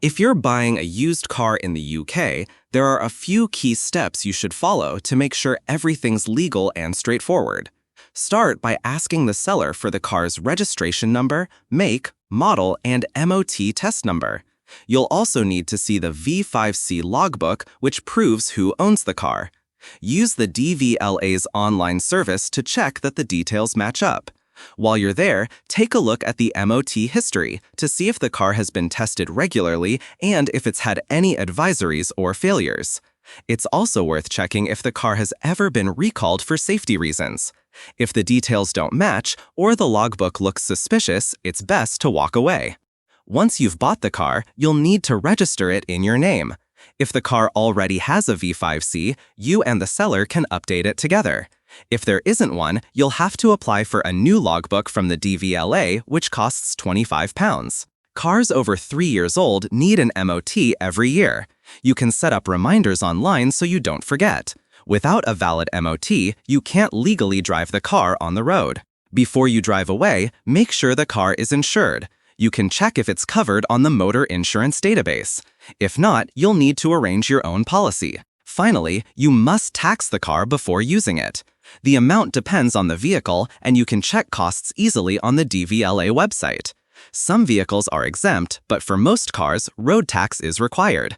If you're buying a used car in the UK, there are a few key steps you should follow to make sure everything's legal and straightforward. Start by asking the seller for the car's registration number, make, model, and MOT test number. You'll also need to see the V5C logbook, which proves who owns the car. Use the DVLA's online service to check that the details match up. While you're there, take a look at the MOT history to see if the car has been tested regularly and if it's had any advisories or failures. It's also worth checking if the car has ever been recalled for safety reasons. If the details don't match or the logbook looks suspicious, it's best to walk away. Once you've bought the car, you'll need to register it in your name. If the car already has a V5C, you and the seller can update it together. If there isn't one, you'll have to apply for a new logbook from the DVLA, which costs £25. Cars over 3 years old need an MOT every year. You can set up reminders online so you don't forget. Without a valid MOT, you can't legally drive the car on the road. Before you drive away, make sure the car is insured. You can check if it's covered on the motor insurance database. If not, you'll need to arrange your own policy. Finally, you must tax the car before using it. The amount depends on the vehicle, and you can check costs easily on the DVLA website. Some vehicles are exempt, but for most cars, road tax is required.